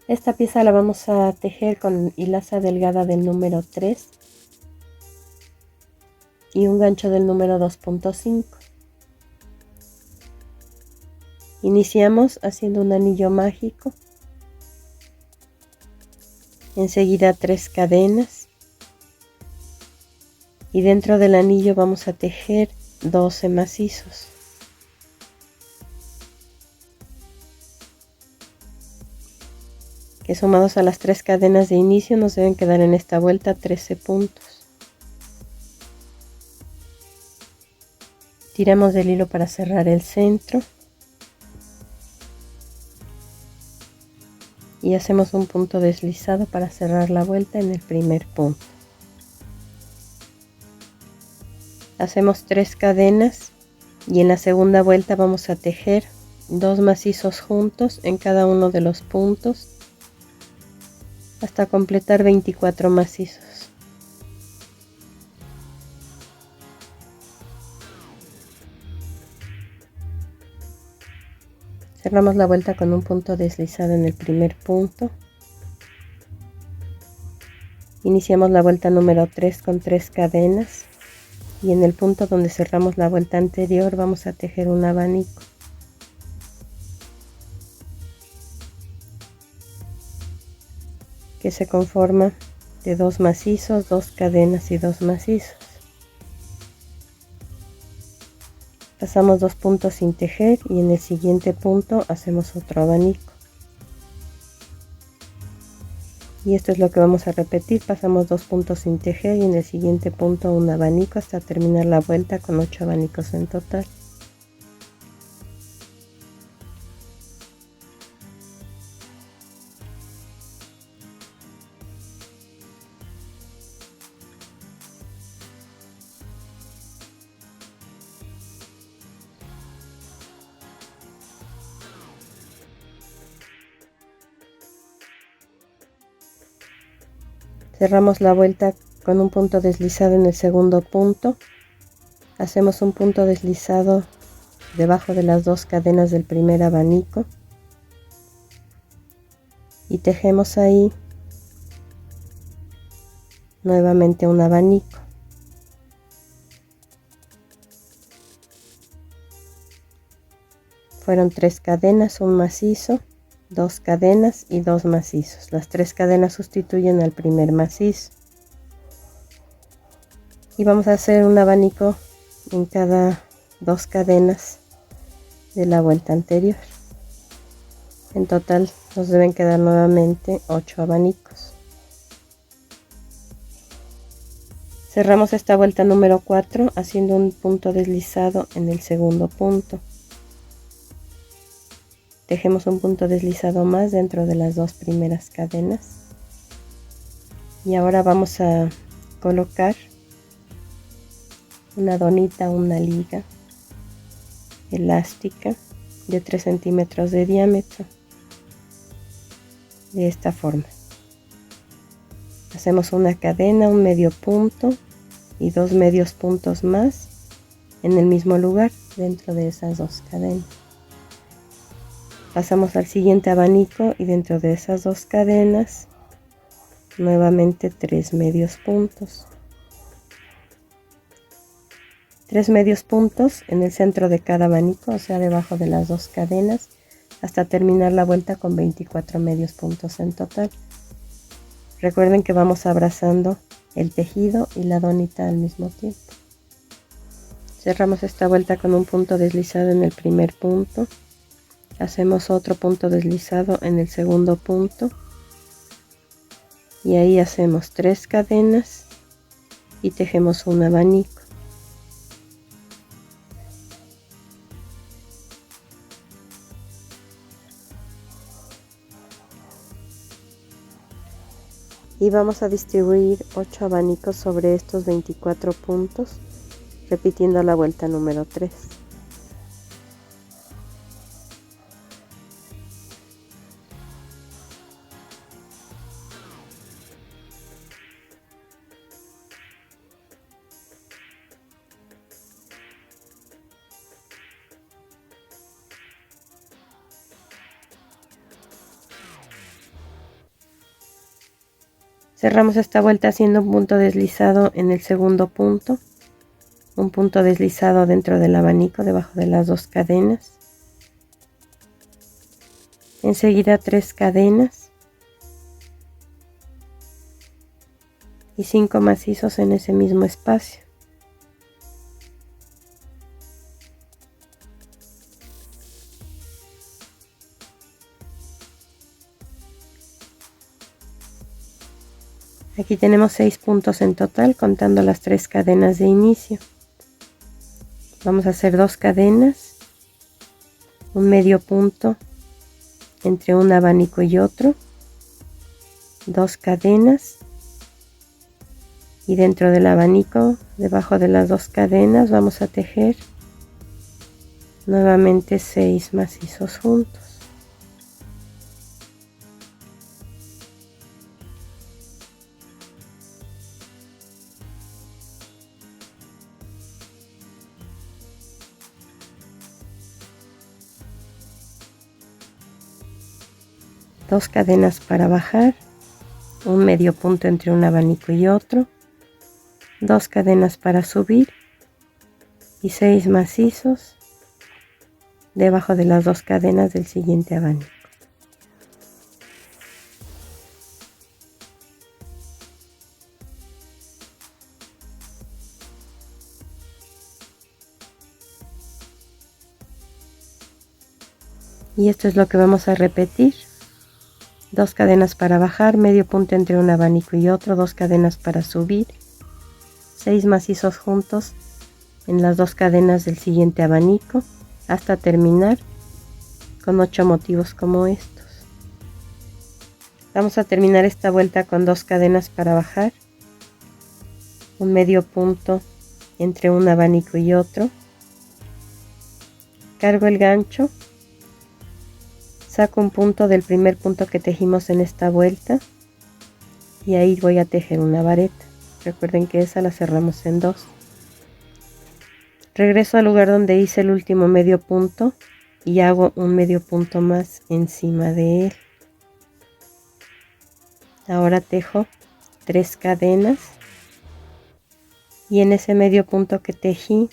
Esta pieza la vamos a tejer con hilaza delgada del número 3 y un gancho del número 2.5. Iniciamos haciendo un anillo mágico, enseguida 3 cadenas y dentro del anillo vamos a tejer 12 macizos. Que sumados a las 3 cadenas de inicio nos deben quedar en esta vuelta 13 puntos. Tiramos del hilo para cerrar el centro y hacemos un punto deslizado para cerrar la vuelta en el primer punto. Hacemos 3 cadenas y en la segunda vuelta vamos a tejer 2 macizos juntos en cada uno de los puntos hasta completar 24 macizos. Cerramos la vuelta con un punto deslizado en el primer punto. Iniciamos la vuelta número 3 con 3 cadenas y en el punto donde cerramos la vuelta anterior vamos a tejer un abanico. Que se conforma de 2 macizos, 2 cadenas y 2 macizos. Pasamos 2 puntos sin tejer y en el siguiente punto hacemos otro abanico. Y esto es lo que vamos a repetir, pasamos 2 puntos sin tejer y en el siguiente punto un abanico hasta terminar la vuelta con 8 abanicos en total. Cerramos la vuelta con un punto deslizado en el segundo punto. Hacemos un punto deslizado debajo de las 2 cadenas del primer abanico y tejemos ahí nuevamente un abanico. Fueron 3 cadenas, un macizo, 2 cadenas y 2 macizos. Las 3 cadenas sustituyen al primer macizo. Y vamos a hacer un abanico en cada 2 cadenas de la vuelta anterior. En total nos deben quedar nuevamente 8 abanicos. Cerramos esta vuelta número 4 haciendo un punto deslizado en el segundo punto. Tejemos un punto deslizado más dentro de las 2 primeras cadenas. Y ahora vamos a colocar una donita, una liga elástica de 3 centímetros de diámetro. De esta forma. Hacemos una cadena, un medio punto y 2 medios puntos más en el mismo lugar dentro de esas 2 cadenas. Pasamos al siguiente abanico y dentro de esas 2 cadenas nuevamente 3 medios puntos. 3 medios puntos en el centro de cada abanico, o sea debajo de las 2 cadenas, hasta terminar la vuelta con 24 medios puntos en total. Recuerden que vamos abrazando el tejido y la donita al mismo tiempo. Cerramos esta vuelta con un punto deslizado en el primer punto. Hacemos otro punto deslizado en el segundo punto. Y ahí hacemos 3 cadenas y tejemos un abanico. Y vamos a distribuir 8 abanicos sobre estos 24 puntos, repitiendo la vuelta número 3. Cerramos esta vuelta haciendo un punto deslizado en el segundo punto, un punto deslizado dentro del abanico debajo de las 2 cadenas, enseguida 3 cadenas y 5 macizos en ese mismo espacio. Aquí tenemos 6 puntos en total contando las 3 cadenas de inicio. Vamos a hacer 2 cadenas, un medio punto entre un abanico y otro, 2 cadenas y dentro del abanico, debajo de las 2 cadenas, vamos a tejer nuevamente 6 macizos juntos. Dos cadenas para bajar, un medio punto entre un abanico y otro, 2 cadenas para subir y 6 macizos debajo de las 2 cadenas del siguiente abanico. Y esto es lo que vamos a repetir. 2 cadenas para bajar, medio punto entre un abanico y otro, 2 cadenas para subir, 6 macizos juntos en las 2 cadenas del siguiente abanico hasta terminar con 8 motivos como estos. Vamos a terminar esta vuelta con 2 cadenas para bajar, un medio punto entre un abanico y otro, cargo el gancho, saco un punto del primer punto que tejimos en esta vuelta y ahí voy a tejer una vareta. Recuerden que esa la cerramos en 2. Regreso al lugar donde hice el último medio punto y hago un medio punto más encima de él. Ahora tejo 3 cadenas y en ese medio punto que tejí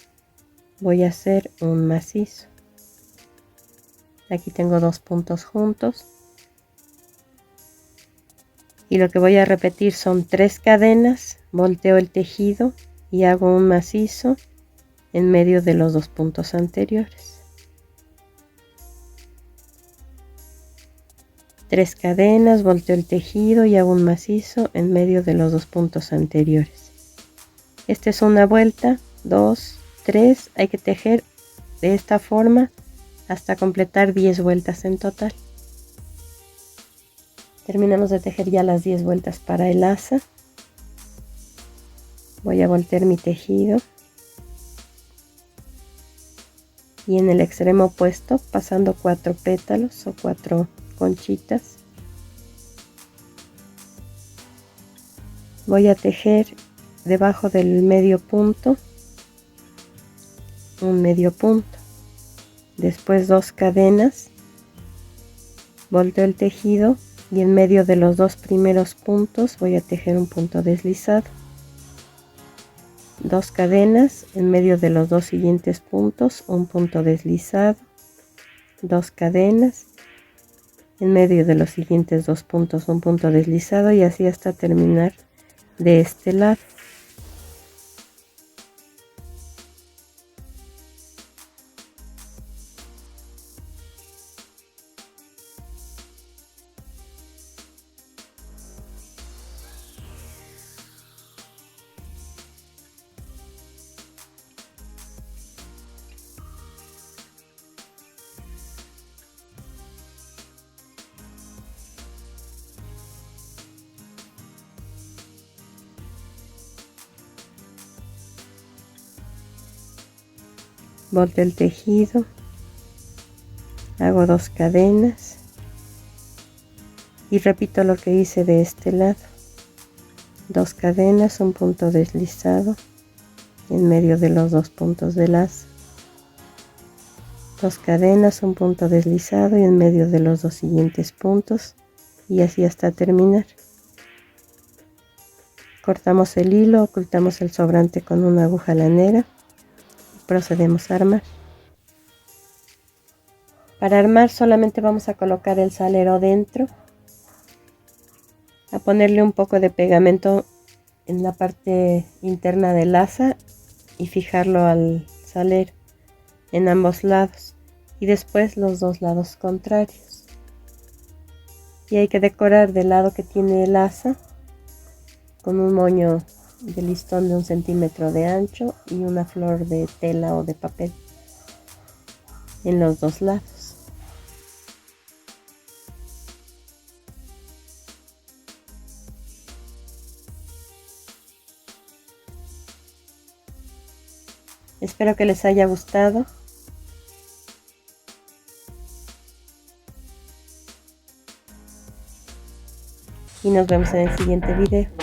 voy a hacer un macizo. Aquí tengo 2 puntos juntos y lo que voy a repetir son 3 cadenas, volteo el tejido y hago un macizo en medio de los 2 puntos anteriores. 3 cadenas, volteo el tejido y hago un macizo en medio de los 2 puntos anteriores. Esta es una vuelta, 2, 3, hay que tejer de esta forma hasta completar 10 vueltas en total. Terminamos de tejer ya las 10 vueltas para el asa. Voy a voltear mi tejido y en el extremo opuesto, pasando 4 pétalos o 4 conchitas, voy a tejer debajo del medio punto un medio punto, después 2 cadenas, volteo el tejido y en medio de los 2 primeros puntos voy a tejer un punto deslizado, 2 cadenas en medio de los 2 siguientes puntos, un punto deslizado, 2 cadenas en medio de los siguientes 2 puntos, un punto deslizado y así hasta terminar de este lado. Volteo el tejido, hago 2 cadenas y repito lo que hice de este lado, 2 cadenas, un punto deslizado en medio de los 2 puntos del lazo, 2 cadenas, un punto deslizado y en medio de los 2 siguientes puntos y así hasta terminar. Cortamos el hilo, ocultamos el sobrante con una aguja lanera y procedemos a armar. Para armar solamente vamos a colocar el salero dentro, a ponerle un poco de pegamento en la parte interna del asa y fijarlo al salero en ambos lados y después los dos lados contrarios. Y hay que decorar del lado que tiene el asa con un moño de listón de 1 centímetro de ancho y una flor de tela o de papel en los dos lados. Espero que les haya gustado. Y nos vemos en el siguiente video.